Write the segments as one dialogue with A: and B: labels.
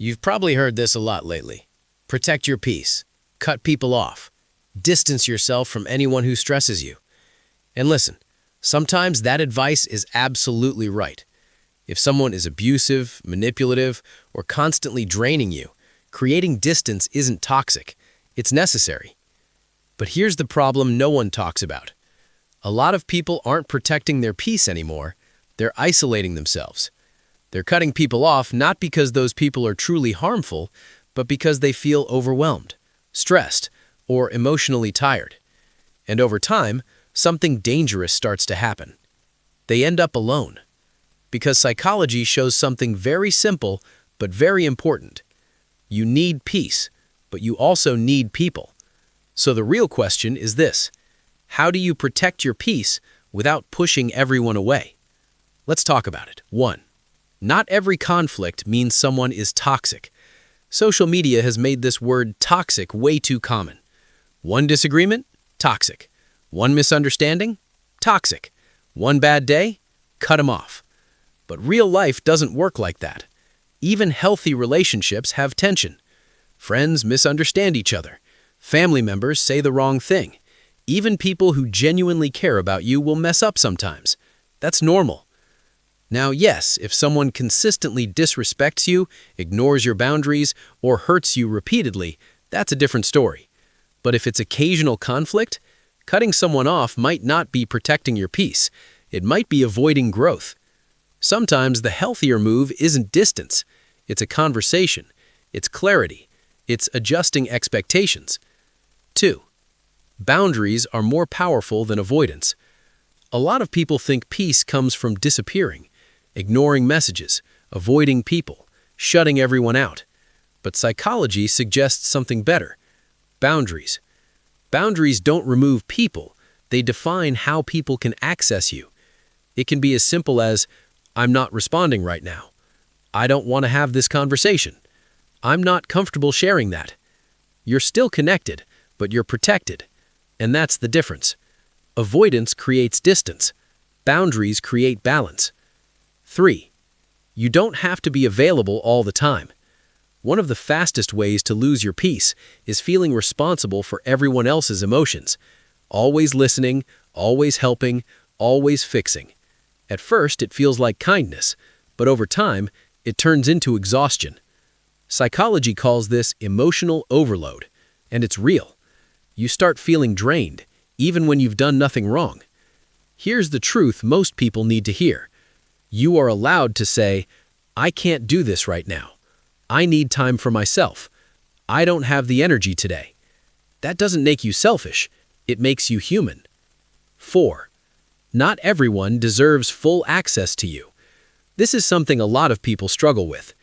A: You've probably heard this a lot lately. Protect your peace. Cut people off. Distance yourself from anyone who stresses you. And listen, sometimes that advice is absolutely right. If someone is abusive, manipulative, or constantly draining you, creating distance isn't toxic. It's necessary. But here's the problem no one talks about. A lot of people aren't protecting their peace anymore. They're isolating themselves. They're cutting people off not because those people are truly harmful, but because they feel overwhelmed, stressed, or emotionally tired. And over time, something dangerous starts to happen. They end up alone. Because psychology shows something very simple but very important. You need peace, but you also need people. So the real question is this: how do you protect your peace without pushing everyone away? Let's talk about it. 1. Not every conflict means someone is toxic. Social media has made this word toxic way too common. One disagreement? Toxic. One misunderstanding? Toxic. One bad day? Cut 'em off. But real life doesn't work like that. Even healthy relationships have tension. Friends misunderstand each other. Family members say the wrong thing. Even people who genuinely care about you will mess up sometimes. That's normal. Now, yes, if someone consistently disrespects you, ignores your boundaries, or hurts you repeatedly, that's a different story. But if it's occasional conflict, cutting someone off might not be protecting your peace. It might be avoiding growth. Sometimes the healthier move isn't distance. It's a conversation. It's clarity. It's adjusting expectations. 2. Boundaries are more powerful than avoidance. A lot of people think peace comes from disappearing, ignoring messages, avoiding people, shutting everyone out. But psychology suggests something better: boundaries. Boundaries don't remove people. They define how people can access you. It can be as simple as, "I'm not responding right now. I don't want to have this conversation. I'm not comfortable sharing that." You're still connected, but you're protected. And that's the difference. Avoidance creates distance. Boundaries create balance. 3. You don't have to be available all the time. One of the fastest ways to lose your peace is feeling responsible for everyone else's emotions. Always listening, always helping, always fixing. At first, it feels like kindness, but over time, it turns into exhaustion. Psychology calls this emotional overload, and it's real. You start feeling drained, even when you've done nothing wrong. Here's the truth most people need to hear. You are allowed to say, "I can't do this right now. I need time for myself. I don't have the energy today." That doesn't make you selfish. It makes you human. 4. Not everyone deserves full access to you. This is something a lot of people struggle with.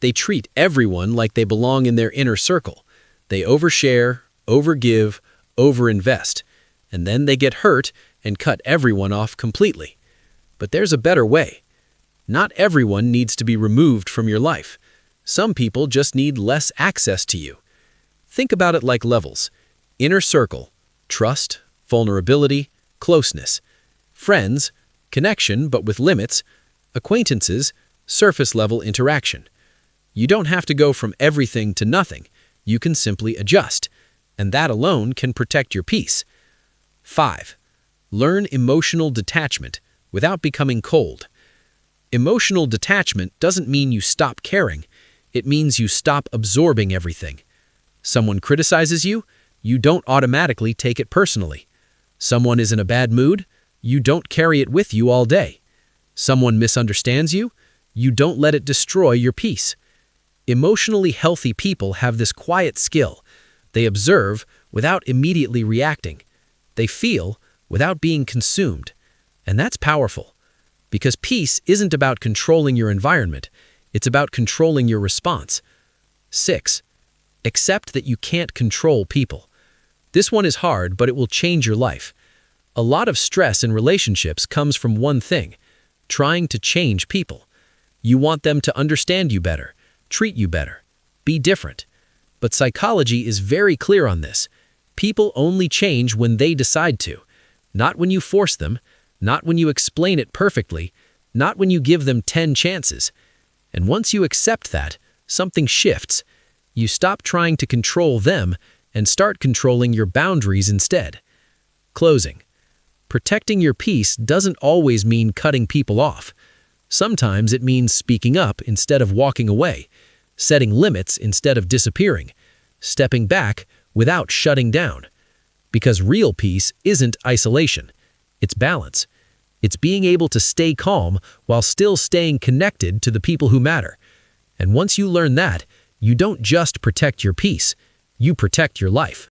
A: They treat everyone like they belong in their inner circle. They overshare, overgive, overinvest, and then they get hurt and cut everyone off completely. But there's a better way. Not everyone needs to be removed from your life. Some people just need less access to you. Think about it like levels. Inner circle, trust, vulnerability, closeness. Friends, connection but with limits. Acquaintances, surface-level interaction. You don't have to go from everything to nothing. You can simply adjust, and that alone can protect your peace. 5. Learn emotional detachment without becoming cold. Emotional detachment doesn't mean you stop caring. It means you stop absorbing everything. Someone criticizes you, you don't automatically take it personally. Someone is in a bad mood, you don't carry it with you all day. Someone misunderstands you, you don't let it destroy your peace. Emotionally healthy people have this quiet skill. They observe without immediately reacting. They feel without being consumed. And that's powerful. Because peace isn't about controlling your environment. It's about controlling your response. 6. Accept that you can't control people. This one is hard, but it will change your life. A lot of stress in relationships comes from one thing: trying to change people. You want them to understand you better, treat you better, be different. But psychology is very clear on this. People only change when they decide to, not when you force them, not when you explain it perfectly, not when you give them 10 chances. And once you accept that, something shifts. You stop trying to control them and start controlling your boundaries instead. Closing. Protecting your peace doesn't always mean cutting people off. Sometimes it means speaking up instead of walking away, setting limits instead of disappearing, stepping back without shutting down. Because real peace isn't isolation. It's balance. It's being able to stay calm while still staying connected to the people who matter. And once you learn that, you don't just protect your peace, you protect your life.